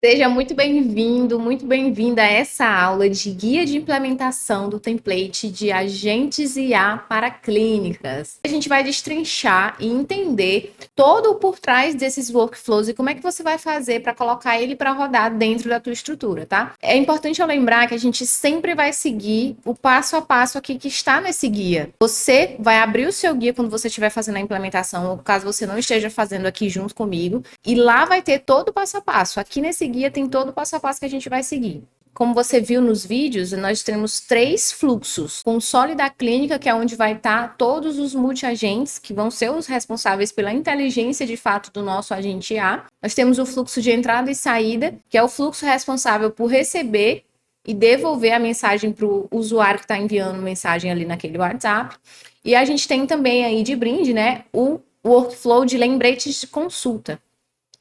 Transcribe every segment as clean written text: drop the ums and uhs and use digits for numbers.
Seja muito bem-vinda a essa aula de guia de implementação do template de agentes IA para clínicas. A gente vai destrinchar e entender todo o por trás desses workflows e como é que você vai fazer para colocar ele para rodar dentro da tua estrutura, tá? É importante eu lembrar que a gente sempre vai seguir o passo a passo aqui que está nesse guia. Você vai abrir o seu guia quando você estiver fazendo a implementação, ou caso você não esteja fazendo aqui junto comigo, e lá vai ter todo o passo a passo. Aqui nesse guia tem todo o passo a passo que a gente vai seguir. Como você viu nos vídeos, nós temos 3 fluxos. Console da clínica, que é onde vai estar todos os multi-agentes, que vão ser os responsáveis pela inteligência de fato do nosso agente A. Nós temos o fluxo de entrada e saída, que é o fluxo responsável por receber e devolver a mensagem para o usuário que está enviando mensagem ali naquele WhatsApp. E a gente tem também aí de brinde, né, o workflow de lembretes de consulta.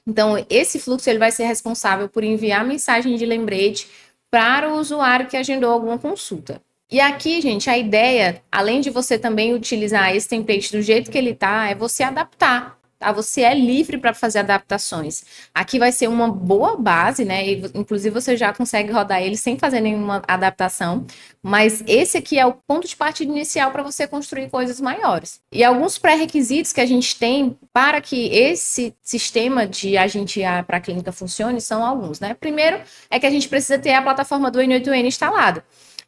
Então, esse fluxo ele vai ser responsável por enviar mensagem de lembrete para o usuário que agendou alguma consulta. E aqui, gente, a ideia, além de você também utilizar esse template do jeito que ele está, é você adaptar. Tá? Você é livre para fazer adaptações. Aqui vai ser uma boa base, né? E, inclusive, você já consegue rodar ele sem fazer nenhuma adaptação. Mas esse aqui é o ponto de partida inicial para você construir coisas maiores. E alguns pré-requisitos que a gente tem para que esse sistema de agente IA para a clínica funcione são alguns, né? Primeiro é que a gente precisa ter a plataforma do N8N instalada.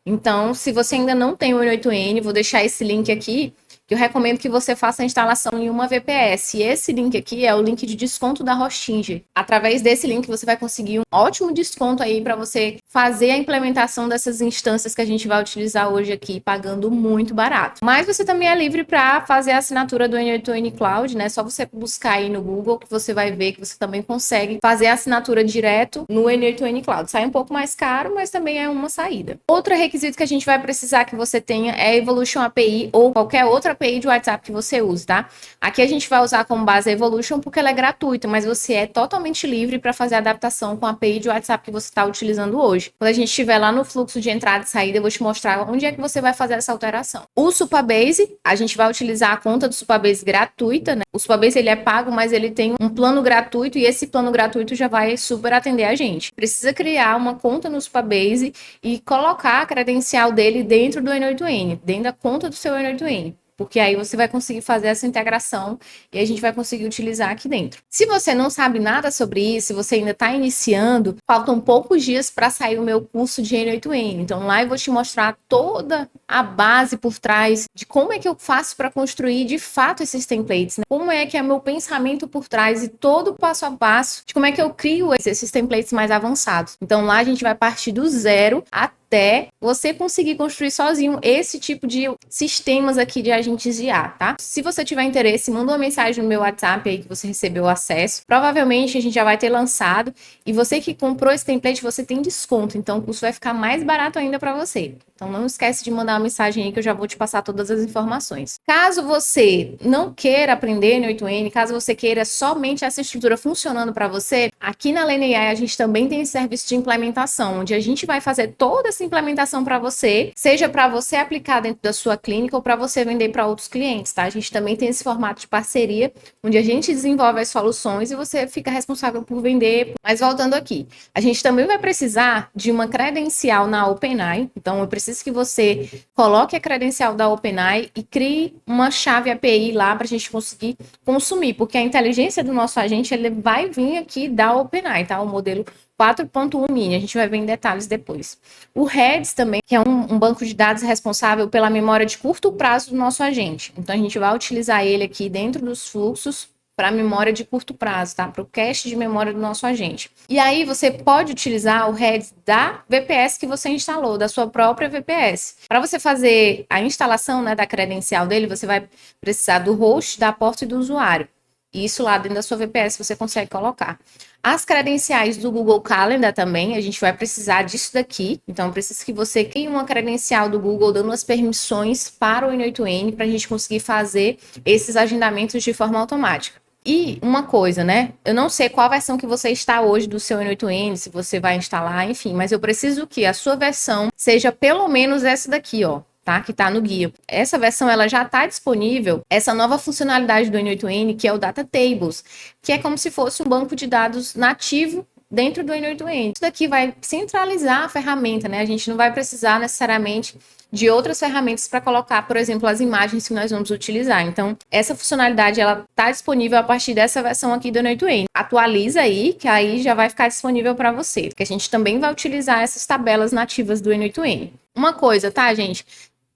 Então, se você ainda não tem o N8N, vou deixar esse link aqui, que eu recomendo que você faça a instalação em uma VPS. E esse link aqui é o link de desconto da Hostinger. Através desse link você vai conseguir um ótimo desconto aí para você fazer a implementação dessas instâncias que a gente vai utilizar hoje aqui, pagando muito barato. Mas você também é livre para fazer a assinatura do N8N Cloud, né? Só você buscar aí no Google que você vai ver que você também consegue fazer a assinatura direto no N8N Cloud. Sai um pouco mais caro, mas também é uma saída. Outro requisito que a gente vai precisar que você tenha é a Evolution API ou qualquer outra API de WhatsApp que você use, tá? Aqui a gente vai usar como base a Evolution porque ela é gratuita, mas você é totalmente livre para fazer a adaptação com a API de WhatsApp que você está utilizando hoje. Quando a gente estiver lá no fluxo de entrada e saída, eu vou te mostrar onde é que você vai fazer essa alteração. O Supabase, a gente vai utilizar a conta do Supabase gratuita, né? O Supabase ele é pago, mas ele tem um plano gratuito e esse plano gratuito já vai super atender a gente. Precisa criar uma conta no Supabase e colocar a credencial dele dentro do N8N, dentro da conta do seu N8N. Porque aí você vai conseguir fazer essa integração e a gente vai conseguir utilizar aqui dentro. Se você não sabe nada sobre isso, se você ainda está iniciando, faltam poucos dias para sair o meu curso de N8N. Então lá eu vou te mostrar toda a base por trás de como é que eu faço para construir de fato esses templates, né? Como é que é o meu pensamento por trás e todo o passo a passo de como é que eu crio esses templates mais avançados. Então lá a gente vai partir do zero até você conseguir construir sozinho esse tipo de sistemas aqui de agentes IA, tá? Se você tiver interesse, manda uma mensagem no meu WhatsApp aí que você recebeu o acesso. Provavelmente a gente já vai ter lançado e você que comprou esse template, você tem desconto, então o curso vai ficar mais barato ainda para você. Então não esquece de mandar uma mensagem aí que eu já vou te passar todas as informações. Caso você não queira aprender no 8N, caso você queira somente essa estrutura funcionando para você, aqui na Lane AI a gente também tem esse serviço de implementação, onde a gente vai fazer toda essa implementação para você, seja para você aplicar dentro da sua clínica ou para você vender para outros clientes, tá? A gente também tem esse formato de parceria, onde a gente desenvolve as soluções e você fica responsável por vender. Mas voltando aqui, a gente também vai precisar de uma credencial na OpenAI, então eu preciso que você coloque a credencial da OpenAI e crie uma chave API lá para a gente conseguir consumir, porque a inteligência do nosso agente ele vai vir aqui da OpenAI, tá? O modelo 4.1 mini, a gente vai ver em detalhes depois. O Redis também, que é um banco de dados responsável pela memória de curto prazo do nosso agente. Então, a gente vai utilizar ele aqui dentro dos fluxos para a memória de curto prazo, tá? Para o cache de memória do nosso agente. E aí, você pode utilizar o Redis da VPS que você instalou, da sua própria VPS. Para você fazer a instalação, né, da credencial dele, você vai precisar do host, da porta e do usuário. E isso lá dentro da sua VPS você consegue colocar. As credenciais do Google Calendar também, a gente vai precisar disso daqui. Então, eu preciso que você crie uma credencial do Google dando as permissões para o N8N para a gente conseguir fazer esses agendamentos de forma automática. E uma coisa, né? Eu não sei qual versão que você está hoje do seu N8N, se você vai instalar, enfim, mas eu preciso que a sua versão seja pelo menos essa daqui, ó. Tá? Que tá no guia. Essa versão ela já está disponível, essa nova funcionalidade do N8N, que é o Data Tables, que é como se fosse um banco de dados nativo dentro do N8N. Isso daqui vai centralizar a ferramenta, né? A gente não vai precisar necessariamente de outras ferramentas para colocar, por exemplo, as imagens que nós vamos utilizar. Então, essa funcionalidade ela está disponível a partir dessa versão aqui do N8N. Atualiza aí, que aí já vai ficar disponível para você, porque a gente também vai utilizar essas tabelas nativas do N8N. Uma coisa, tá, gente?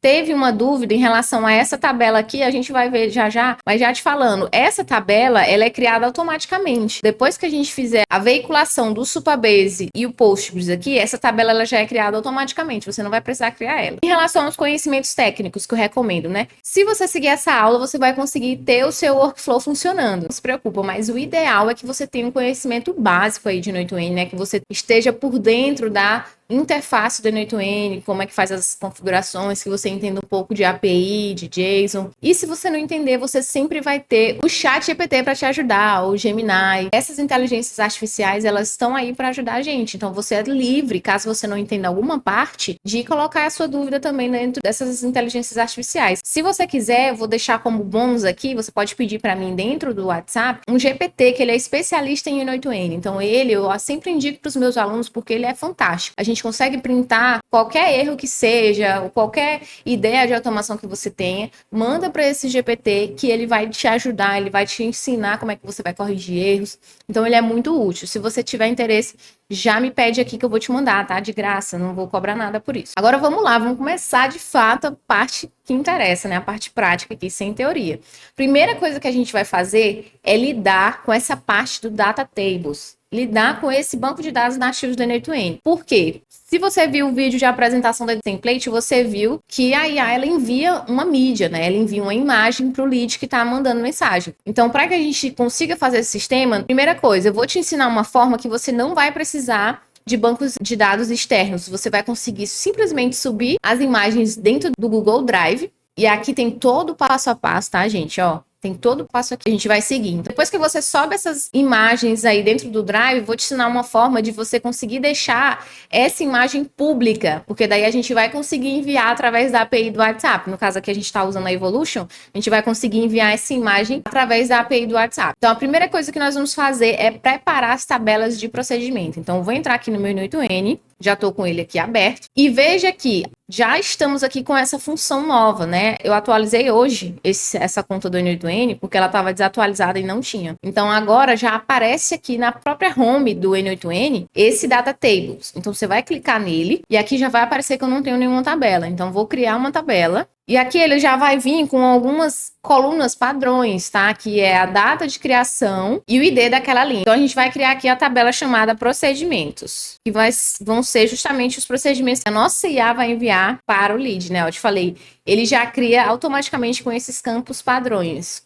Teve uma dúvida em relação a essa tabela aqui, a gente vai ver já já, mas já te falando, essa tabela, ela é criada automaticamente. Depois que a gente fizer a veiculação do Supabase e o Postgres aqui, essa tabela ela já é criada automaticamente, você não vai precisar criar ela. Em relação aos conhecimentos técnicos que eu recomendo, né? Se você seguir essa aula, você vai conseguir ter o seu workflow funcionando. Não se preocupa, mas o ideal é que você tenha um conhecimento básico aí de N8N, né? Que você esteja por dentro da interface do N8N, como é que faz as configurações, que você entenda um pouco de API, de JSON. E se você não entender, você sempre vai ter o ChatGPT para te ajudar, ou o Gemini. Essas inteligências artificiais, elas estão aí para ajudar a gente. Então, você é livre, caso você não entenda alguma parte, de colocar a sua dúvida também dentro dessas inteligências artificiais. Se você quiser, eu vou deixar como bônus aqui, você pode pedir para mim dentro do WhatsApp, um GPT, que ele é especialista em N8N. Então, eu sempre indico para os meus alunos, porque ele é fantástico. A gente consegue printar qualquer erro que seja, ou qualquer ideia de automação que você tenha, manda para esse GPT que ele vai te ajudar, ele vai te ensinar como é que você vai corrigir erros. Então ele é muito útil. Se você tiver interesse, já me pede aqui que eu vou te mandar, tá? De graça, não vou cobrar nada por isso. Agora vamos lá, vamos começar de fato a parte que interessa, né? A parte prática aqui, sem teoria. Primeira coisa que a gente vai fazer é lidar com essa parte do Data Tables. Lidar com esse banco de dados nativos do N8N. Por quê? Se você viu o vídeo de apresentação da template, você viu que a IA ela envia uma mídia, né? Ela envia uma imagem para o lead que está mandando mensagem. Então, para que a gente consiga fazer esse sistema, primeira coisa, eu vou te ensinar uma forma que você não vai precisar de bancos de dados externos. Você vai conseguir simplesmente subir as imagens dentro do Google Drive. E aqui tem todo o passo a passo, tá, gente? Ó, tem todo o passo aqui que a gente vai seguindo. Depois que você sobe essas imagens aí dentro do Drive, vou te ensinar uma forma de você conseguir deixar essa imagem pública, porque daí a gente vai conseguir enviar através da API do WhatsApp. No caso aqui a gente está usando a Evolution, a gente vai conseguir enviar essa imagem através da API do WhatsApp. Então a primeira coisa que nós vamos fazer é preparar as tabelas de procedimento. Então eu vou entrar aqui no meu N8N, já estou com ele aqui aberto, e veja que já estamos aqui com essa função nova, né? Eu atualizei hoje essa conta do N8N porque ela estava desatualizada e não tinha. Então agora já aparece aqui na própria home do N8N esse Data Tables. Então você vai clicar nele e aqui já vai aparecer que eu não tenho nenhuma tabela. Então vou criar uma tabela. E aqui ele já vai vir com algumas colunas padrões, tá? Que é a data de criação e o ID daquela linha. Então a gente vai criar aqui a tabela chamada procedimentos, que vão ser justamente os procedimentos que a nossa IA vai enviar para o lead, né? Eu te falei, ele já cria automaticamente com esses campos padrões.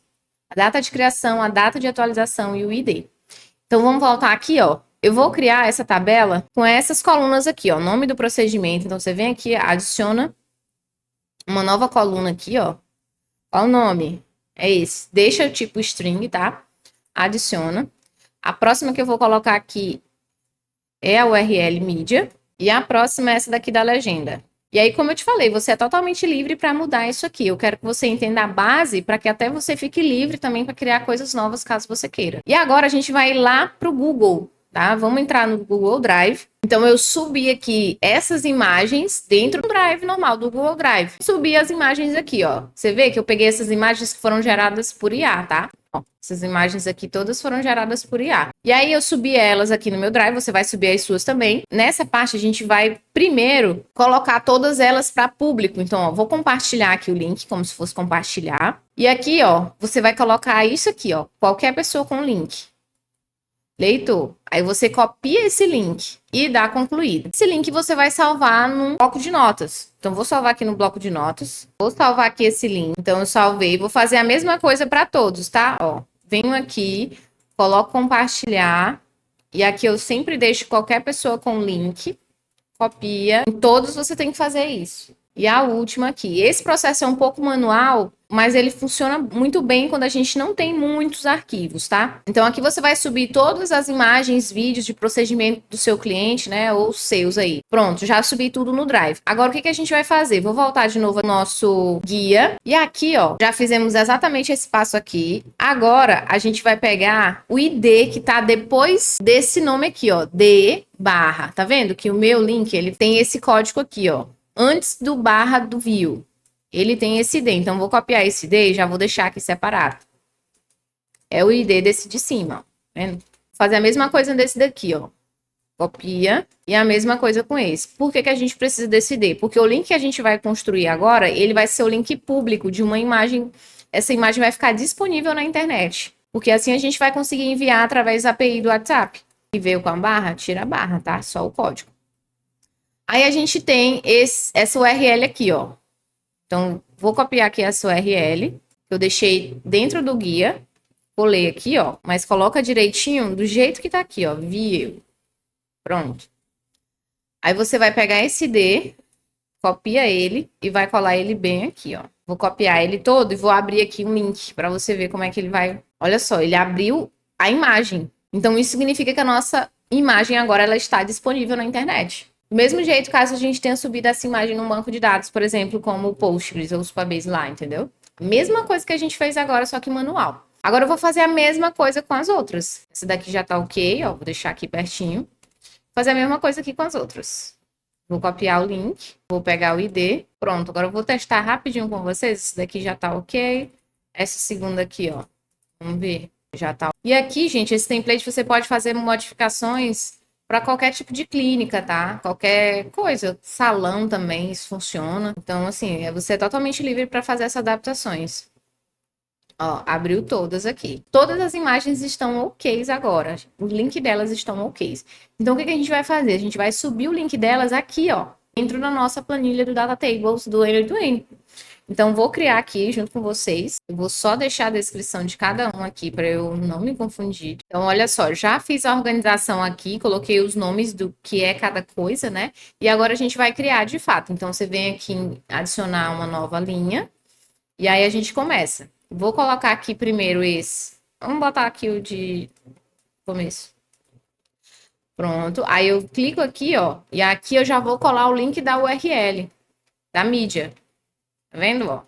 A data de criação, a data de atualização e o ID. Então vamos voltar aqui, ó. Eu vou criar essa tabela com essas colunas aqui, ó. Nome do procedimento. Então você vem aqui, adiciona uma nova coluna aqui, ó. Qual o nome? É esse. Deixa o tipo string, tá? Adiciona. A próxima que eu vou colocar aqui é a URL mídia. E a próxima é essa daqui da legenda. E aí, como eu te falei, você é totalmente livre para mudar isso aqui. Eu quero que você entenda a base para que até você fique livre também para criar coisas novas, caso você queira. E agora a gente vai lá para o Google, tá? Vamos entrar no Google Drive. Então, eu subi aqui essas imagens dentro do Drive normal, do Google Drive. Subi as imagens aqui, ó. Você vê que eu peguei essas imagens que foram geradas por IA, tá? Ó, essas imagens aqui todas foram geradas por IA. E aí, eu subi elas aqui no meu Drive, você vai subir as suas também. Nessa parte, a gente vai primeiro colocar todas elas para público. Então, ó, vou compartilhar aqui o link, como se fosse compartilhar. E aqui, ó, você vai colocar isso aqui, ó. Qualquer pessoa com link. Leitor. Aí você copia esse link e dá concluído. Esse link você vai salvar num bloco de notas. Então, vou salvar aqui no bloco de notas. Vou salvar aqui esse link. Então, eu salvei. Vou fazer a mesma coisa para todos, tá? Ó, venho aqui, coloco compartilhar. E aqui eu sempre deixo qualquer pessoa com link. Copia. Em todos você tem que fazer isso. e a última aqui. Esse processo é um pouco manual, mas ele funciona muito bem quando a gente não tem muitos arquivos, tá? Então aqui você vai subir todas as imagens, vídeos de procedimento do seu cliente, né, ou seus aí. Pronto, já subi tudo no Drive. Agora o que que a gente vai fazer? Vou voltar de novo ao nosso guia e aqui, ó, já fizemos exatamente esse passo aqui. Agora a gente vai pegar o ID que tá depois desse nome aqui, ó, D barra. Tá vendo que o meu link, ele tem esse código aqui, ó, antes do barra do view. Ele tem esse ID, então vou copiar esse ID e já vou deixar aqui separado. É o ID desse de cima, ó, vendo? Fazer a mesma coisa desse daqui, ó. Copia e a mesma coisa com esse. Por que que a gente precisa desse ID? Porque o link que a gente vai construir agora, ele vai ser o link público de uma imagem. Essa imagem vai ficar disponível na internet. Porque assim a gente vai conseguir enviar através da API do WhatsApp. E veio com a barra, tira a barra, tá? Só o código. Aí a gente tem essa URL aqui, ó. Então, vou copiar aqui essa URL, que eu deixei dentro do guia. Colei aqui, ó, mas coloca direitinho do jeito que tá aqui, ó, view. Pronto. Aí você vai pegar esse ID, copia ele e vai colar ele bem aqui, ó. Vou copiar ele todo e vou abrir aqui um link para você ver como é que ele vai. Olha só, ele abriu a imagem. Então, isso significa que a nossa imagem agora ela está disponível na internet. Do mesmo jeito, caso a gente tenha subido essa imagem num banco de dados, por exemplo, como o Postgres ou o Supabase lá, entendeu? Mesma coisa que a gente fez agora, só que manual. Agora eu vou fazer a mesma coisa com as outras. Essa daqui já tá ok, ó, vou deixar aqui pertinho. Fazer a mesma coisa aqui com as outras. Vou copiar o link, vou pegar o ID. Pronto, agora eu vou testar rapidinho com vocês. Esse daqui já tá ok. Essa segunda aqui, ó, vamos ver, já tá. E aqui, gente, esse template você pode fazer modificações para qualquer tipo de clínica, tá? Qualquer coisa, salão também, isso funciona. Então, assim, você é totalmente livre para fazer essas adaptações. Ó, abriu todas aqui. Todas as imagens estão ok agora. O link delas estão ok. Então, o que que a gente vai fazer? A gente vai subir o link delas aqui, ó, dentro da nossa planilha do Data Tables do N8N. Então, vou criar aqui junto com vocês. Eu vou só deixar a descrição de cada um aqui para eu não me confundir. Então, olha só, já fiz a organização aqui, coloquei os nomes do que é cada coisa, né? E agora a gente vai criar de fato. Então, você vem aqui em adicionar uma nova linha. E aí a gente começa. Vou colocar aqui primeiro esse. Vamos botar aqui o de começo. Pronto. Aí eu clico aqui, ó. E aqui eu já vou colar o link da URL, da mídia. Tá vendo, ó?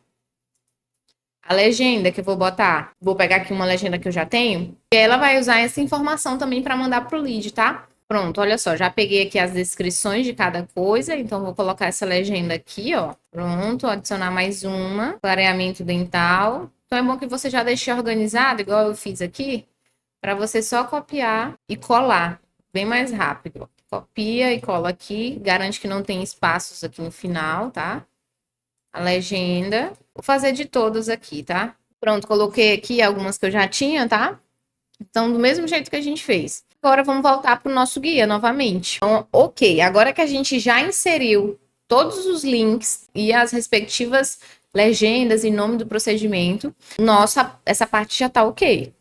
A legenda que eu vou botar, vou pegar aqui uma legenda que eu já tenho, e ela vai usar essa informação também para mandar pro lead, tá? Pronto, olha só, já peguei aqui as descrições de cada coisa, então vou colocar essa legenda aqui, ó. Pronto, adicionar mais uma, clareamento dental. Então é bom que você já deixe organizado, igual eu fiz aqui, para você só copiar e colar, bem mais rápido. Copia e cola aqui, garante que não tem espaços aqui no final, tá? A legenda. Vou fazer de todos aqui, tá? Pronto, coloquei aqui algumas que eu já tinha, tá? Então, do mesmo jeito que a gente fez. Agora, vamos voltar para o nosso guia novamente. Então, ok, agora que a gente já inseriu todos os links e as respectivas legendas e nome do procedimento, essa parte já tá ok.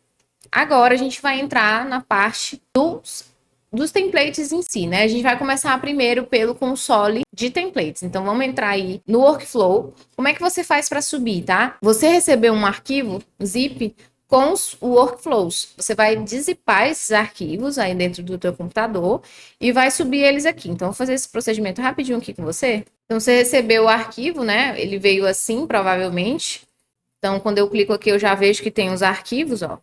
Agora, a gente vai entrar na parte dos templates em si, né? A gente vai começar primeiro pelo console de templates. Então, vamos entrar aí no workflow. Como é que você faz para subir, tá? Você recebeu um arquivo zip com os workflows. Você vai dizipar esses arquivos aí dentro do teu computador e vai subir eles aqui. Então, vou fazer esse procedimento rapidinho aqui com você. Então, você recebeu o arquivo, né? Ele veio assim, provavelmente. Então, quando eu clico aqui, eu já vejo que tem os arquivos, ó.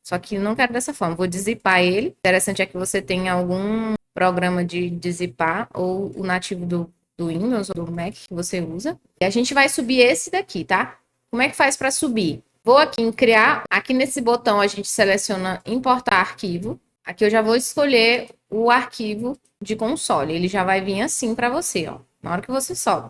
Só que não quero dessa forma, vou dizipar ele. Interessante é que você tenha algum programa de dizipar ou o nativo do Windows ou do Mac que você usa. E a gente vai subir esse daqui, tá? Como é que faz para subir? Vou aqui em criar, aqui nesse botão a gente seleciona importar arquivo. Aqui eu já vou escolher o arquivo de console, ele já vai vir assim para você, ó, na hora que você sobe.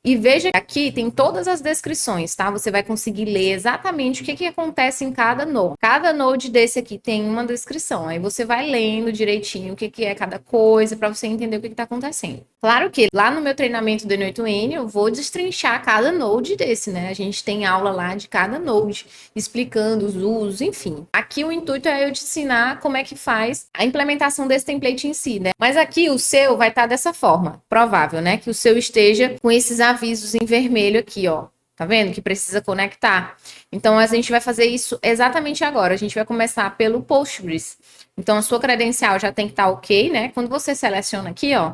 E veja que aqui tem todas as descrições, tá? Você vai conseguir ler exatamente o que acontece em cada node. Cada node desse aqui tem uma descrição. Aí você vai lendo direitinho o que é cada coisa para você entender o que está acontecendo. Claro que lá no meu treinamento do N8N eu vou destrinchar cada node desse, né? A gente tem aula lá de cada node, explicando os usos, enfim. Aqui o intuito é eu te ensinar como é que faz a implementação desse template em si, né? Mas aqui o seu vai estar dessa forma, provável, né? Que o seu esteja com esses avisos em vermelho aqui, ó. Tá vendo? Que precisa conectar. Então, a gente vai fazer isso exatamente agora. A gente vai começar pelo Postgres. Então, a sua credencial já tem que estar ok, né? Quando você seleciona aqui, ó,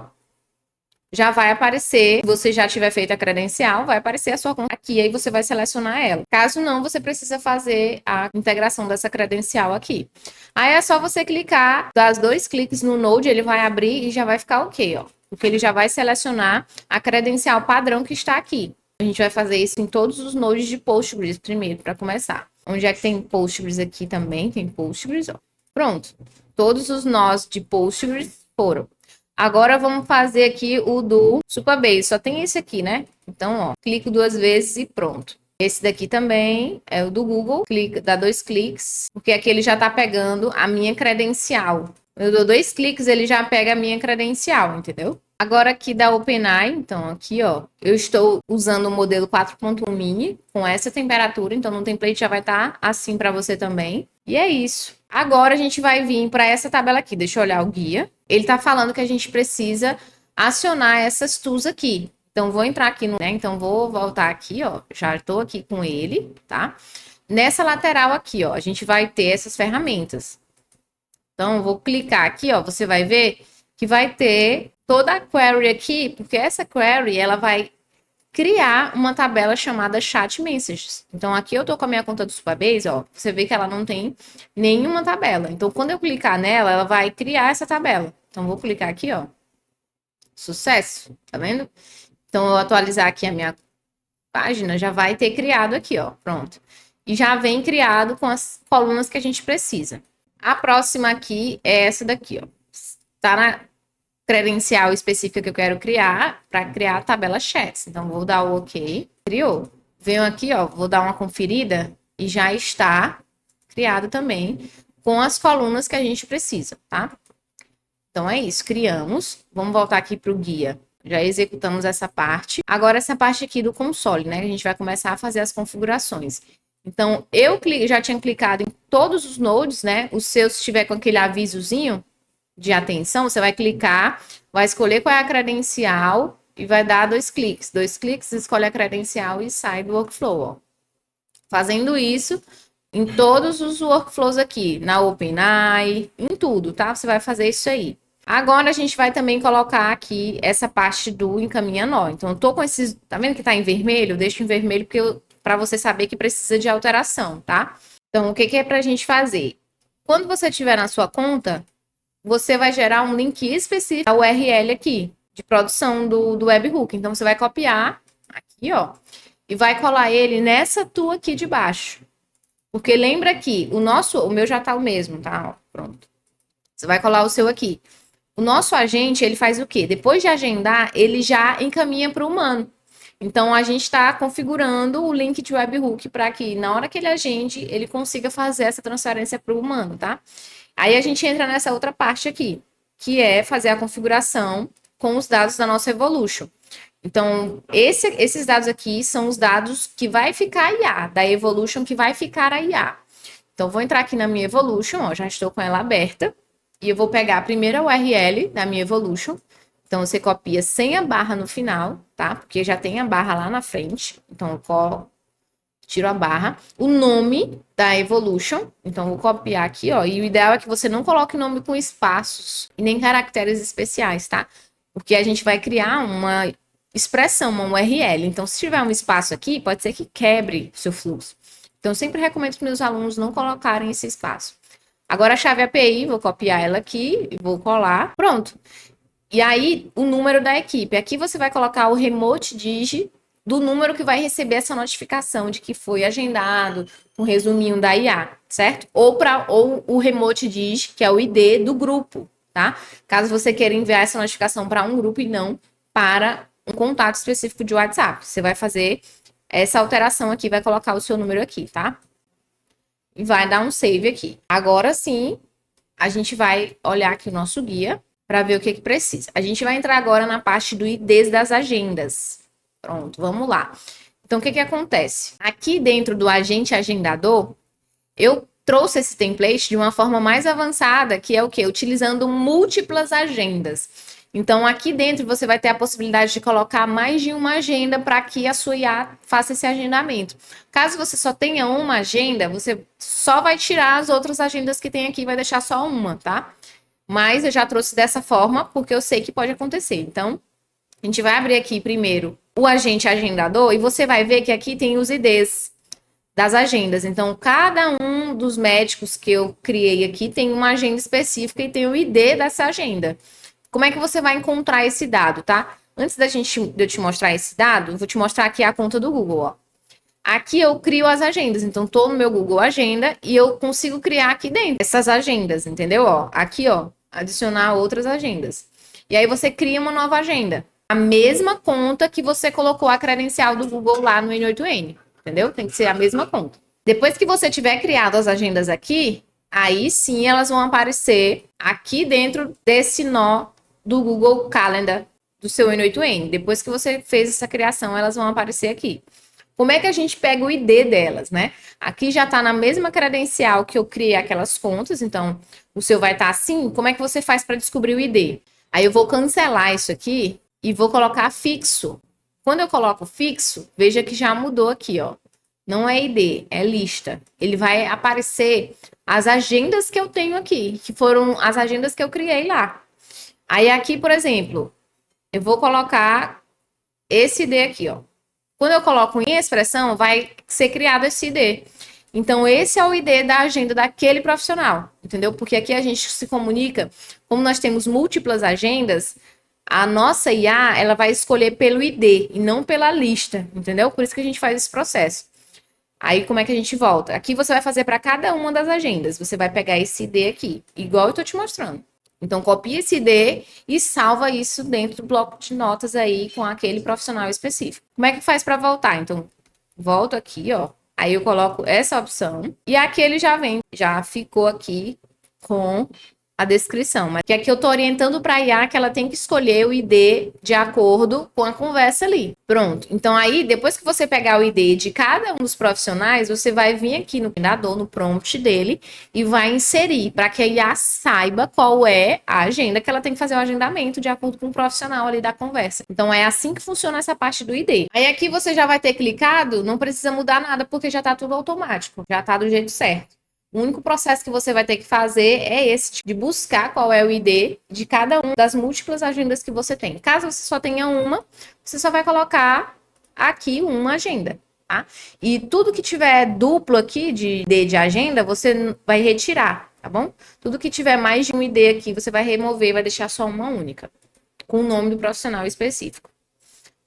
já vai aparecer, se você já tiver feito a credencial, vai aparecer a sua conta aqui, aí você vai selecionar ela. Caso não, você precisa fazer a integração dessa credencial aqui. Aí é só você clicar, dar 2 cliques no Node, ele vai abrir e já vai ficar ok, ó. Porque ele já vai selecionar a credencial padrão que está aqui. A gente vai fazer isso em todos os nodes de Postgres primeiro, para começar. Onde é que tem Postgres aqui também? Tem Postgres, ó. Pronto. Todos os nós de Postgres foram. Agora vamos fazer aqui o do Supabase. Só tem esse aqui, né? Então, ó, clico 2 vezes e pronto. Esse daqui também é o do Google. Clica, dá 2 cliques, porque aqui ele já tá pegando a minha credencial. Eu dou 2 cliques, ele já pega a minha credencial, entendeu? Agora aqui da OpenAI, então aqui, ó, eu estou usando o modelo 4.1 mini com essa temperatura, então no template já vai estar assim para você também. E é isso. Agora a gente vai vir para essa tabela aqui. Deixa eu olhar o guia. Ele está falando que a gente precisa acionar essas tools aqui. Então, vou entrar aqui no, né? Então, vou voltar aqui, ó. Já estou aqui com ele, tá? Nessa lateral aqui, ó, a gente vai ter essas ferramentas. Então, eu vou clicar aqui, ó. Você vai ver que vai ter toda a query aqui, porque essa query, ela vai criar uma tabela chamada Chat Messages. Então, aqui eu tô com a minha conta do Supabase, ó. Você vê que ela não tem nenhuma tabela. Então, quando eu clicar nela, ela vai criar essa tabela. Então, vou clicar aqui, ó. Sucesso, tá vendo? Então, eu atualizar aqui a minha página, já vai ter criado aqui, ó. Pronto. E já vem criado com as colunas que a gente precisa. A próxima aqui é essa daqui, ó. Tá na credencial específica que eu quero criar para criar a tabela chats. Então, vou dar o OK. Criou. Venho aqui, ó, vou dar uma conferida e já está criado também com as colunas que a gente precisa, tá? Então, é isso. Criamos. Vamos voltar aqui para o guia. Já executamos essa parte. Agora, essa parte aqui do console, né? A gente vai começar a fazer as configurações. Então, eu já tinha clicado em todos os nodes, né? O seu, se estiver com aquele avisozinho de atenção, você vai clicar, vai escolher qual é a credencial e vai dar 2 cliques. 2 cliques, escolhe a credencial e sai do workflow, ó. Fazendo isso em todos os workflows aqui, na OpenAI, em tudo, tá? Você vai fazer isso aí. Agora a gente vai também colocar aqui essa parte do encaminha nó. Então, eu tô com esses, tá vendo que tá em vermelho? Eu deixo em vermelho porque para você saber que precisa de alteração, tá? Então, o que é pra gente fazer? Quando você tiver na sua conta, você vai gerar um link específico, a URL aqui, de produção do webhook. Então, você vai copiar aqui, ó, e vai colar ele nessa tua aqui de baixo. Porque lembra que o meu já tá o mesmo, tá? Ó, pronto. Você vai colar o seu aqui. O nosso agente, ele faz o quê? Depois de agendar, ele já encaminha para o humano. Então, a gente está configurando o link de webhook para que, na hora que ele agende, ele consiga fazer essa transferência para o humano, tá? Aí a gente entra nessa outra parte aqui, que é fazer a configuração com os dados da nossa Evolution. Então, esses dados aqui são os dados que vai ficar a IA, da Evolution que vai ficar a IA. Então, vou entrar aqui na minha Evolution, ó, já estou com ela aberta, e eu vou pegar a primeira URL da minha Evolution. Então, você copia sem a barra no final, tá? Porque já tem a barra lá na frente. Então, eu tiro a barra. O nome da Evolution. Então, vou copiar aqui, ó. E o ideal é que você não coloque nome com espaços e nem caracteres especiais, tá? Porque a gente vai criar uma expressão, uma URL. Então, se tiver um espaço aqui, pode ser que quebre o seu fluxo. Então, eu sempre recomendo para meus alunos não colocarem esse espaço. Agora, a chave API, vou copiar ela aqui e vou colar. Pronto. E aí, o número da equipe. Aqui você vai colocar o remote dig do número que vai receber essa notificação de que foi agendado, um resuminho da IA, certo? Ou o remote dig, que é o ID do grupo, tá? Caso você queira enviar essa notificação para um grupo e não para um contato específico de WhatsApp. Você vai fazer essa alteração aqui, vai colocar o seu número aqui, tá? E vai dar um save aqui. Agora sim, a gente vai olhar aqui o nosso guia. para ver o que precisa. A gente vai entrar agora na parte do IDs das agendas. Pronto, vamos lá. Então, o que acontece? Aqui dentro do agente agendador, eu trouxe esse template de uma forma mais avançada, que é o quê? Utilizando múltiplas agendas. Então, aqui dentro você vai ter a possibilidade de colocar mais de uma agenda para que a sua IA faça esse agendamento. Caso você só tenha uma agenda, você só vai tirar as outras agendas que tem aqui e vai deixar só uma, tá? Mas eu já trouxe dessa forma porque eu sei que pode acontecer. Então, a gente vai abrir aqui primeiro o agente agendador e você vai ver que aqui tem os IDs das agendas. Então, cada um dos médicos que eu criei aqui tem uma agenda específica e tem o ID dessa agenda. Como é que você vai encontrar esse dado, tá? Antes de eu te mostrar esse dado, eu vou te mostrar aqui a conta do Google, ó. Aqui eu crio as agendas, então tô no meu Google Agenda e eu consigo criar aqui dentro essas agendas, entendeu? Ó, aqui, ó, adicionar outras agendas. E aí você cria uma nova agenda. A mesma conta que você colocou a credencial do Google lá no N8N, entendeu? Tem que ser a mesma conta. Depois que você tiver criado as agendas aqui, aí sim elas vão aparecer aqui dentro desse nó do Google Calendar do seu N8N. Depois que você fez essa criação, elas vão aparecer aqui. Como é que a gente pega o ID delas, né? Aqui já está na mesma credencial que eu criei aquelas contas, então o seu vai estar assim. Como é que você faz para descobrir o ID? Aí eu vou cancelar isso aqui e vou colocar fixo. Quando eu coloco fixo, veja que já mudou aqui, ó. Não é ID, é lista. Ele vai aparecer as agendas que eu tenho aqui, que foram as agendas que eu criei lá. Aí aqui, por exemplo, eu vou colocar esse ID aqui, ó. Quando eu coloco em expressão, vai ser criado esse ID. Então, esse é o ID da agenda daquele profissional, entendeu? Porque aqui a gente se comunica, como nós temos múltiplas agendas, a nossa IA, ela vai escolher pelo ID e não pela lista, entendeu? Por isso que a gente faz esse processo. Aí, como é que a gente volta? Aqui você vai fazer para cada uma das agendas. Você vai pegar esse ID aqui, igual eu tô te mostrando. Então, copia esse ID e salva isso dentro do bloco de notas aí com aquele profissional específico. Como é que faz para voltar? Então, volto aqui, ó. Aí eu coloco essa opção e aqui ele já vem, já ficou aqui com a descrição. Mas que aqui eu tô orientando para a IA que ela tem que escolher o ID de acordo com a conversa ali. Pronto. Então aí, depois que você pegar o ID de cada um dos profissionais, você vai vir aqui no cuidador, no prompt dele e vai inserir para que a IA saiba qual é a agenda que ela tem que fazer o agendamento de acordo com o profissional ali da conversa. Então é assim que funciona essa parte do ID. Aí aqui você já vai ter clicado, não precisa mudar nada porque já tá tudo automático, já tá do jeito certo. O único processo que você vai ter que fazer é esse, de buscar qual é o ID de cada uma das múltiplas agendas que você tem. Caso você só tenha uma, você só vai colocar aqui uma agenda, tá? E tudo que tiver duplo aqui de ID de agenda, você vai retirar, tá bom? Tudo que tiver mais de um ID aqui, você vai remover, vai deixar só uma única, com o nome do profissional específico.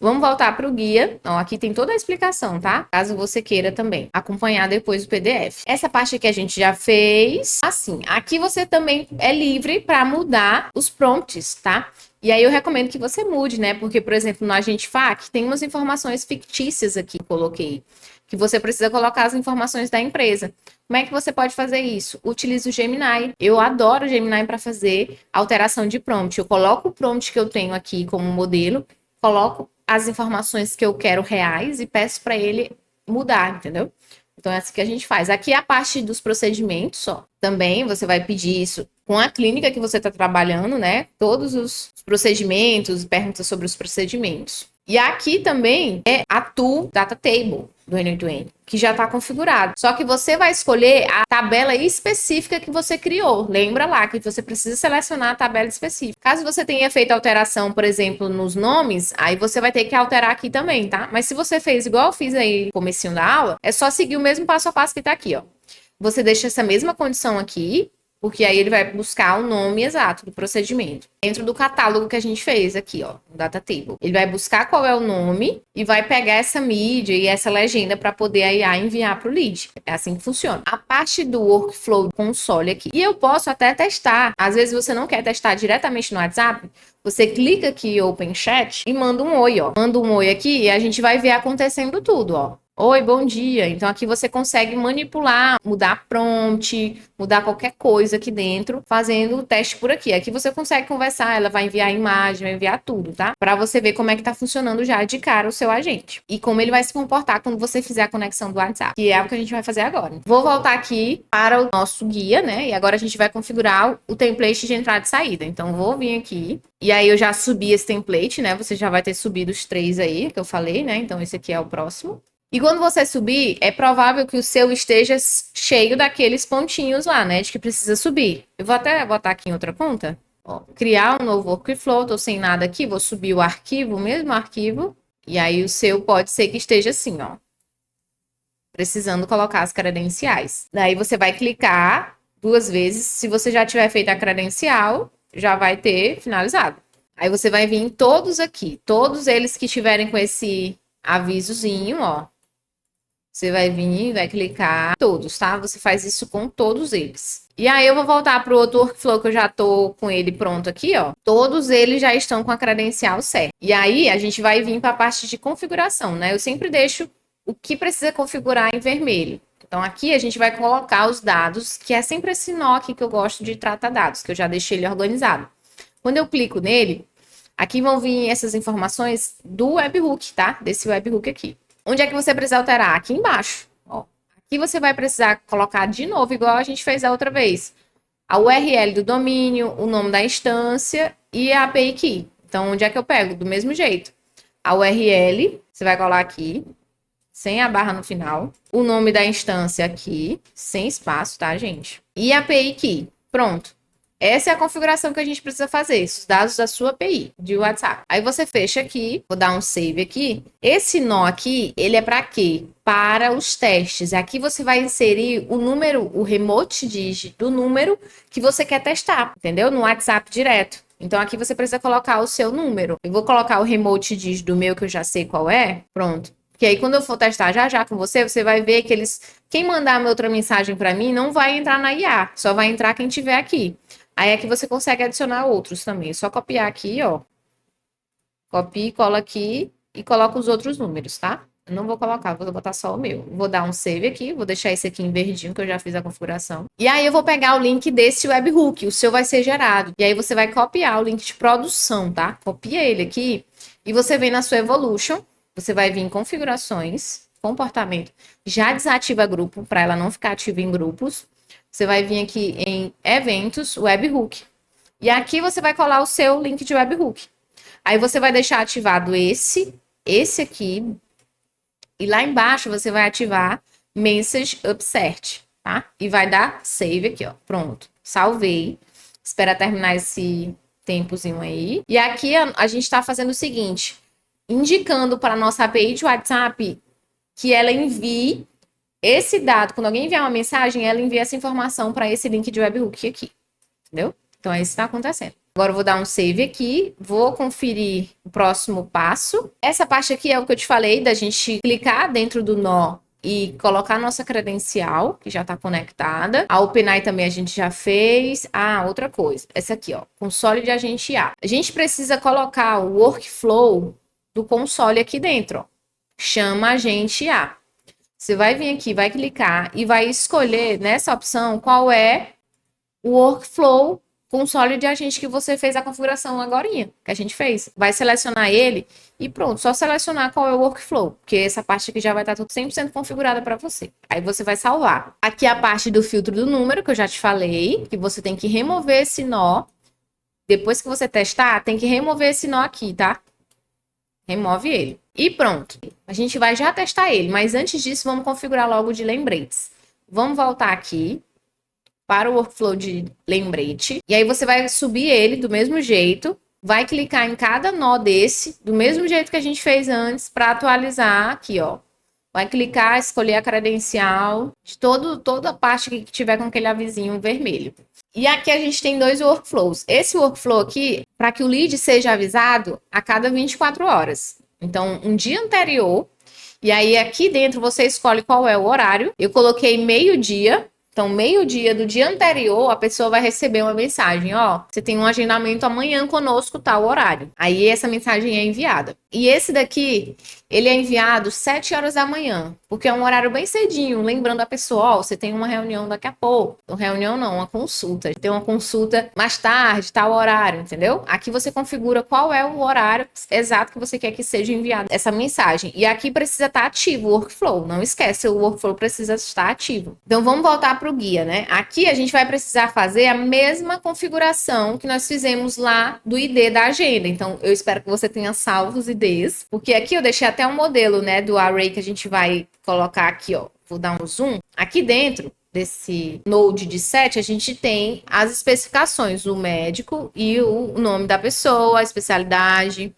Vamos voltar para o guia. Ó, aqui tem toda a explicação, tá? Caso você queira também acompanhar depois o PDF. Essa parte aqui a gente já fez. Assim, aqui você também é livre para mudar os prompts, tá? E aí eu recomendo que você mude, né? Porque, por exemplo, no Agente FAQ tem umas informações fictícias aqui que eu coloquei. Que você precisa colocar as informações da empresa. Como é que você pode fazer isso? Utilize o Gemini. Eu adoro o Gemini para fazer alteração de prompt. Eu coloco o prompt que eu tenho aqui como modelo, coloco as informações que eu quero reais e peço para ele mudar, entendeu? Então é assim que a gente faz. Aqui é a parte dos procedimentos, ó. Também você vai pedir isso com a clínica que você está trabalhando, né? Todos os procedimentos, perguntas sobre os procedimentos. E aqui também é a tool data table do N8N, que já está configurado. Só que você vai escolher a tabela específica que você criou. Lembra lá que você precisa selecionar a tabela específica. Caso você tenha feito alteração, por exemplo, nos nomes, aí você vai ter que alterar aqui também, tá? Mas se você fez igual eu fiz aí no comecinho da aula, é só seguir o mesmo passo a passo que tá aqui, ó. Você deixa essa mesma condição aqui, porque aí ele vai buscar o nome exato do procedimento. Dentro do catálogo que a gente fez aqui, ó, no Data Table. Ele vai buscar qual é o nome e vai pegar essa mídia e essa legenda para poder a IA enviar para o lead. É assim que funciona. A parte do workflow do console aqui. E eu posso até testar. Às vezes você não quer testar diretamente no WhatsApp, você clica aqui em Open Chat e manda um oi, ó. Manda um oi aqui e a gente vai ver acontecendo tudo, ó. Oi, bom dia. Então aqui você consegue manipular, mudar prompt, mudar qualquer coisa aqui dentro, fazendo o teste por aqui. Aqui você consegue conversar, ela vai enviar a imagem, vai enviar tudo, tá? Para você ver como é que tá funcionando já de cara o seu agente. E como ele vai se comportar quando você fizer a conexão do WhatsApp, que é o que a gente vai fazer agora. Vou voltar aqui para o nosso guia, né? E agora a gente vai configurar o template de entrada e saída. Então vou vir aqui. E aí eu já subi esse template, né? Você já vai ter subido os 3 aí que eu falei, né? Então esse aqui é o próximo. E quando você subir, é provável que o seu esteja cheio daqueles pontinhos lá, né? De que precisa subir. Eu vou até botar aqui em outra conta. Ó, criar um novo workflow, tô sem nada aqui, vou subir o arquivo, o mesmo arquivo. E aí o seu pode ser que esteja assim, ó. Precisando colocar as credenciais. Daí você vai clicar 2 vezes. Se você já tiver feito a credencial, já vai ter finalizado. Aí você vai vir em todos aqui. Todos eles que estiverem com esse avisozinho, ó. Você vai vir, vai clicar todos, tá? Você faz isso com todos eles. E aí eu vou voltar para o outro workflow que eu já tô com ele pronto aqui, ó. Todos eles já estão com a credencial certa. E aí a gente vai vir para a parte de configuração, né? Eu sempre deixo o que precisa configurar em vermelho. Então aqui a gente vai colocar os dados, que é sempre esse nó aqui que eu gosto de tratar dados, que eu já deixei ele organizado. Quando eu clico nele, aqui vão vir essas informações do webhook, tá? Desse webhook aqui. Onde é que você precisa alterar? Aqui embaixo. Ó, aqui você vai precisar colocar de novo, igual a gente fez a outra vez. A URL do domínio, o nome da instância e a API key. Então, onde é que eu pego? Do mesmo jeito. A URL, você vai colar aqui, sem a barra no final. O nome da instância aqui, sem espaço, tá, gente? E a API key. Pronto. Essa é a configuração que a gente precisa fazer, os dados da sua API de WhatsApp. Aí você fecha aqui, vou dar um save aqui. Esse nó aqui, ele é para quê? Para os testes. Aqui você vai inserir o número, o remote digit do número que você quer testar, entendeu? No WhatsApp direto. Então aqui você precisa colocar o seu número. Eu vou colocar o remote digit do meu, que eu já sei qual é. Pronto. Porque aí quando eu for testar já com você, você vai ver que quem mandar uma outra mensagem para mim não vai entrar na IA, só vai entrar quem tiver aqui. Aí aqui você consegue adicionar outros também. É só copiar aqui, ó. Copia, cola aqui e coloca os outros números, tá? Eu não vou colocar, vou botar só o meu. Vou dar um save aqui, vou deixar esse aqui em verdinho, que eu já fiz a configuração. E aí eu vou pegar o link desse webhook, o seu vai ser gerado. E aí você vai copiar o link de produção, tá? Copia ele aqui e você vem na sua Evolution, você vai vir em configurações, comportamento, já desativa grupo, para ela não ficar ativa em grupos. Você vai vir aqui em eventos, webhook. E aqui você vai colar o seu link de webhook. Aí você vai deixar ativado esse aqui. E lá embaixo você vai ativar Message Upsert, tá? E vai dar save aqui, ó. Pronto. Salvei. Espera terminar esse tempozinho aí. E aqui a gente está fazendo o seguinte. Indicando para a nossa API de WhatsApp que ela envie esse dado, quando alguém enviar uma mensagem, ela envia essa informação para esse link de webhook aqui, entendeu? Então, é isso que está acontecendo. Agora, eu vou dar um save aqui, vou conferir o próximo passo. Essa parte aqui é o que eu te falei, da gente clicar dentro do nó e colocar a nossa credencial, que já está conectada. A OpenAI também a gente já fez. Ah, outra coisa, essa aqui, ó, console de agente IA. A gente precisa colocar o workflow do console aqui dentro, ó. Chama agente IA. Você vai vir aqui, vai clicar e vai escolher nessa opção qual é o workflow console de agente que você fez a configuração agorinha, que a gente fez. Vai selecionar ele e pronto, só selecionar qual é o workflow, porque essa parte aqui já vai estar tudo 100% configurada para você. Aí você vai salvar. Aqui a parte do filtro do número, que eu já te falei, que você tem que remover esse nó. Depois que você testar, tem que remover esse nó aqui, tá? Remove ele. E pronto. A gente vai já testar ele, mas antes disso, vamos configurar logo de lembretes. Vamos voltar aqui para o workflow de lembrete. E aí você vai subir ele do mesmo jeito. Vai clicar em cada nó desse, do mesmo jeito que a gente fez antes, para atualizar aqui, ó. Vai clicar, escolher a credencial de toda a parte que tiver com aquele avisinho vermelho. E aqui a gente tem 2 workflows. Esse workflow aqui, para que o lead seja avisado a cada 24 horas. Então, um dia anterior, e aí aqui dentro você escolhe qual é o horário. Eu coloquei meio-dia, Então, meio-dia do dia anterior, a pessoa vai receber uma mensagem, ó, você tem um agendamento amanhã conosco, tal horário. Aí essa mensagem é enviada. E esse daqui, ele é enviado 7 horas da manhã, porque é um horário bem cedinho, lembrando a pessoa, ó, você tem uma reunião daqui a pouco. Então, reunião não, uma consulta. Tem uma consulta mais tarde, tal horário, entendeu? Aqui você configura qual é o horário exato que você quer que seja enviada essa mensagem. E aqui precisa estar ativo o workflow. Não esquece, o workflow precisa estar ativo. Então, vamos voltar para o guia, né? Aqui a gente vai precisar fazer a mesma configuração que nós fizemos lá do ID da agenda. Então, eu espero que você tenha salvo os IDs, porque aqui eu deixei até um modelo, né, do array que a gente vai colocar aqui, ó. Vou dar um zoom. Aqui dentro desse node de 7, a gente tem as especificações, o médico e o nome da pessoa, a especialidade,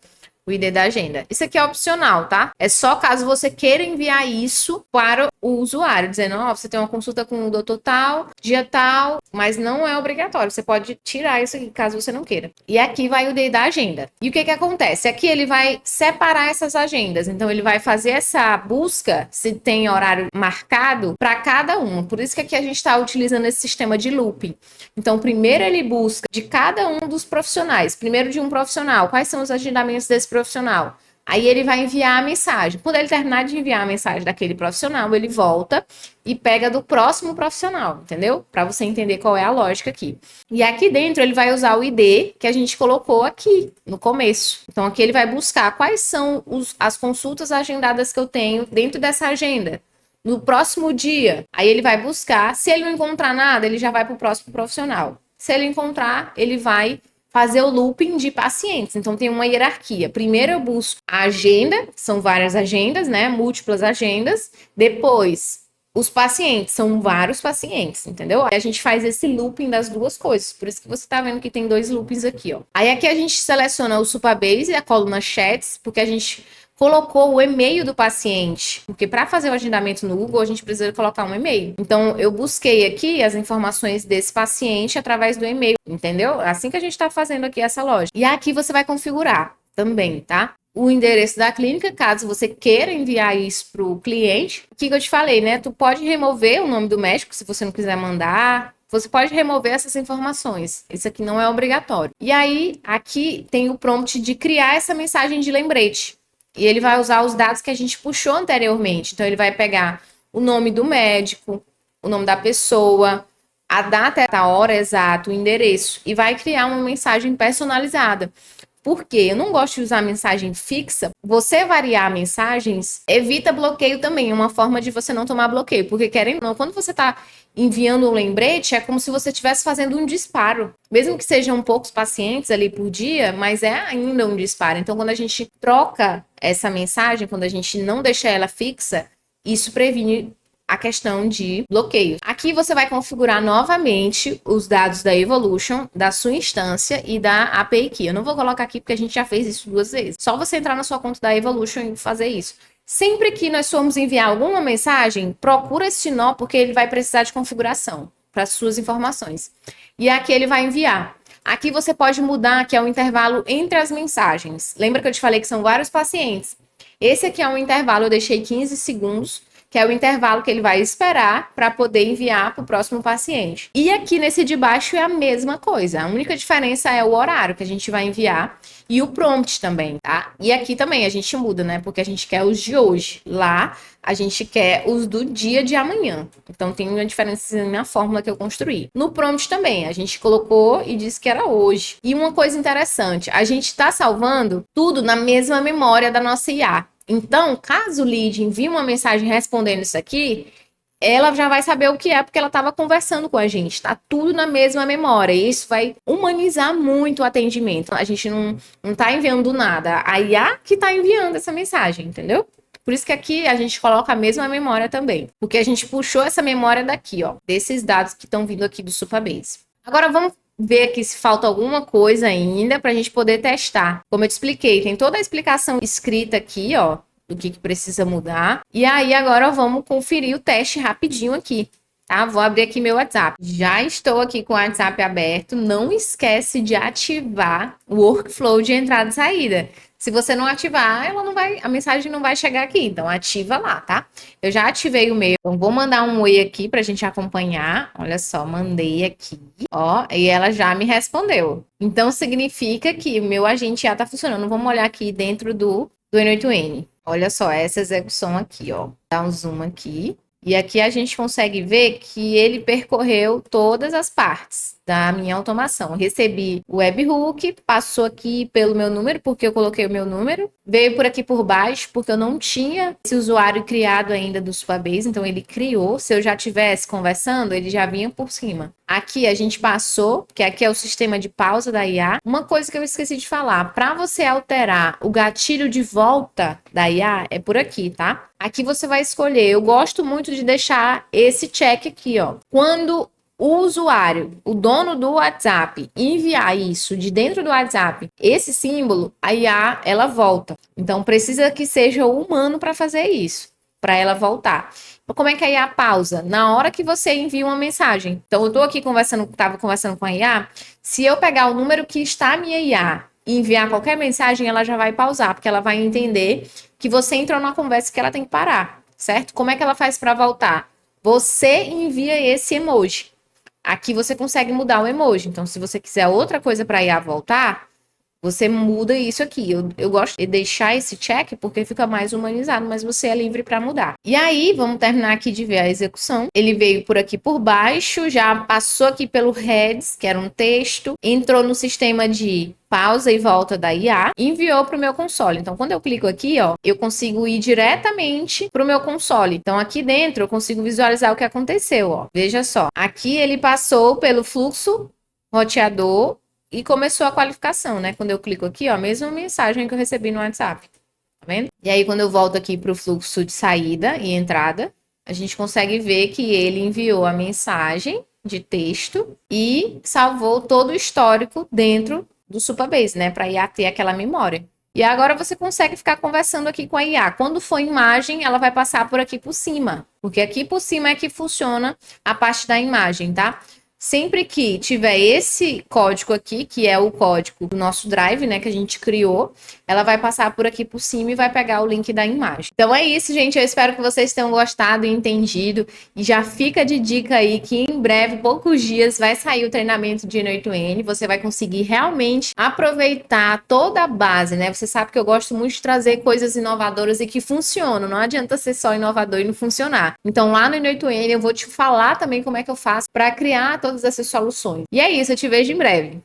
o ID da agenda. Isso aqui é opcional, tá? É só caso você queira enviar isso para o usuário, dizendo, ó, você tem uma consulta com o doutor tal, dia tal, mas não é obrigatório. Você pode tirar isso aqui, caso você não queira. E aqui vai o ID da agenda. E o que que acontece? Aqui ele vai separar essas agendas. Então, ele vai fazer essa busca, se tem horário marcado, para cada uma. Por isso que aqui a gente está utilizando esse sistema de looping. Então, primeiro ele busca de cada um dos profissionais. Primeiro de um profissional, quais são os agendamentos desse profissional? Aí ele vai enviar a mensagem. Quando ele terminar de enviar a mensagem daquele profissional, ele volta e pega do próximo profissional, entendeu? Para você entender qual é a lógica aqui. E aqui dentro ele vai usar o ID que a gente colocou aqui no começo. Então aqui ele vai buscar quais são as consultas agendadas que eu tenho dentro dessa agenda. No próximo dia, aí ele vai buscar. Se ele não encontrar nada, ele já vai para o próximo profissional. Se ele encontrar, ele vai fazer o looping de pacientes. Então, tem uma hierarquia. Primeiro eu busco a agenda, são várias agendas, né? Múltiplas agendas. Depois, os pacientes, são vários pacientes, entendeu? Aí a gente faz esse looping das duas coisas. Por isso que você tá vendo que tem dois loopings aqui, ó. Aí aqui a gente seleciona o Supabase e a coluna Chats, porque a gente colocou o e-mail do paciente, porque para fazer o agendamento no Google, a gente precisa colocar um e-mail. Então, eu busquei aqui as informações desse paciente através do e-mail, entendeu? Assim que a gente está fazendo aqui essa lógica. E aqui você vai configurar também, tá? O endereço da clínica, caso você queira enviar isso para o cliente. O que eu te falei, né? Tu pode remover o nome do médico, se você não quiser mandar. Você pode remover essas informações. Isso aqui não é obrigatório. E aí, aqui tem o prompt de criar essa mensagem de lembrete. E ele vai usar os dados que a gente puxou anteriormente. Então, ele vai pegar o nome do médico, o nome da pessoa, a data, a hora exata, o endereço. E vai criar uma mensagem personalizada. Por quê? Eu não gosto de usar mensagem fixa. Você variar mensagens evita bloqueio também. É uma forma de você não tomar bloqueio. Porque, querendo ou não, quando você está enviando um lembrete, é como se você estivesse fazendo um disparo. Mesmo que sejam poucos pacientes ali por dia, mas é ainda um disparo. Então, quando a gente troca essa mensagem, quando a gente não deixa ela fixa, isso previne a questão de bloqueio. Aqui você vai configurar novamente os dados da Evolution, da sua instância e da API Key. Eu não vou colocar aqui porque a gente já fez isso 2 vezes. Só você entrar na sua conta da Evolution e fazer isso. Sempre que nós formos enviar alguma mensagem, procura esse nó porque ele vai precisar de configuração para suas informações. E aqui ele vai enviar. Aqui você pode mudar, que é o intervalo entre as mensagens. Lembra que eu te falei que são vários pacientes? Esse aqui é um intervalo, eu deixei 15 segundos, que é o intervalo que ele vai esperar para poder enviar para o próximo paciente. E aqui nesse de baixo é a mesma coisa. A única diferença é o horário que a gente vai enviar e o prompt também, tá? E aqui também a gente muda, né? Porque a gente quer os de hoje. Lá, a gente quer os do dia de amanhã. Então, tem uma diferença na fórmula que eu construí. No prompt também, a gente colocou e disse que era hoje. E uma coisa interessante, a gente está salvando tudo na mesma memória da nossa IA. Então, caso o lead envie uma mensagem respondendo isso aqui, ela já vai saber o que é, porque ela estava conversando com a gente. Tá tudo na mesma memória. E isso vai humanizar muito o atendimento. A gente não tá enviando nada. A IA que tá enviando essa mensagem, entendeu? Por isso que aqui a gente coloca a mesma memória também. Porque a gente puxou essa memória daqui, ó. Desses dados que estão vindo aqui do Supabase. Agora vamos ver aqui se falta alguma coisa ainda para a gente poder testar. Como eu te expliquei, tem toda a explicação escrita aqui, ó, do que precisa mudar. E aí agora vamos conferir o teste rapidinho aqui. tá? Vou abrir aqui meu WhatsApp. Já estou aqui com o WhatsApp aberto. Não esquece de ativar o workflow de entrada e saída. Se você não ativar, ela não vai, a mensagem não vai chegar aqui. Então, ativa lá, tá? Eu já ativei o meu. Então, vou mandar um oi aqui pra gente acompanhar. Olha só, mandei aqui, ó, e ela já me respondeu. Então, significa que o meu agente já tá funcionando. Vamos olhar aqui dentro do N8N. Olha só, essa execução aqui, ó. Dá um zoom aqui. E aqui a gente consegue ver que ele percorreu todas as partes da minha automação. Recebi o webhook, passou aqui pelo meu número, porque eu coloquei o meu número, veio por aqui por baixo, porque eu não tinha esse usuário criado ainda do Supabase, então ele criou. Se eu já estivesse conversando, ele já vinha por cima. Aqui a gente passou, que aqui é o sistema de pausa da IA. Uma coisa que eu esqueci de falar, para você alterar o gatilho de volta da IA, é por aqui, tá? Aqui você vai escolher. Eu gosto muito de deixar esse check aqui, ó. Quando o usuário, o dono do WhatsApp, enviar isso de dentro do WhatsApp, esse símbolo, a IA, ela volta. Então, precisa que seja o humano para fazer isso, para ela voltar. Como é que a IA pausa? Na hora que você envia uma mensagem. Então, eu estou aqui estava conversando com a IA. Se eu pegar o número que está a minha IA e enviar qualquer mensagem, ela já vai pausar, porque ela vai entender que você entrou numa conversa que ela tem que parar, certo? Como é que ela faz para voltar? Você envia esse emoji. Aqui você consegue mudar o emoji. Então, se você quiser outra coisa para a IA voltar, você muda isso aqui. Eu gosto de deixar esse check porque fica mais humanizado, mas você é livre para mudar. E aí, vamos terminar aqui de ver a execução. Ele veio por aqui por baixo, já passou aqui pelo heads, que era um texto, entrou no sistema de pausa e volta da IA, enviou para o meu console. Então, quando eu clico aqui, ó, eu consigo ir diretamente para o meu console. Então, aqui dentro, eu consigo visualizar o que aconteceu, ó. Veja só. Aqui ele passou pelo fluxo roteador e começou a qualificação, né? Quando eu clico aqui, ó, a mesma mensagem que eu recebi no WhatsApp. Tá vendo? E aí, quando eu volto aqui para o fluxo de saída e entrada, a gente consegue ver que ele enviou a mensagem de texto e salvou todo o histórico dentro do Supabase, né? Para a IA ter aquela memória. E agora você consegue ficar conversando aqui com a IA. Quando for imagem, ela vai passar por aqui por cima. Porque aqui por cima é que funciona a parte da imagem, tá? Sempre que tiver esse código aqui, que é o código do nosso drive, né, que a gente criou, ela vai passar por aqui por cima e vai pegar o link da imagem. Então é isso, gente. Eu espero que vocês tenham gostado e entendido. E já fica de dica aí que em breve, poucos dias, vai sair o treinamento de N8N. Você vai conseguir realmente aproveitar toda a base, né? Você sabe que eu gosto muito de trazer coisas inovadoras e que funcionam. Não adianta ser só inovador e não funcionar. Então lá no N8N eu vou te falar também como é que eu faço para criar todas essas soluções. E é isso, eu te vejo em breve.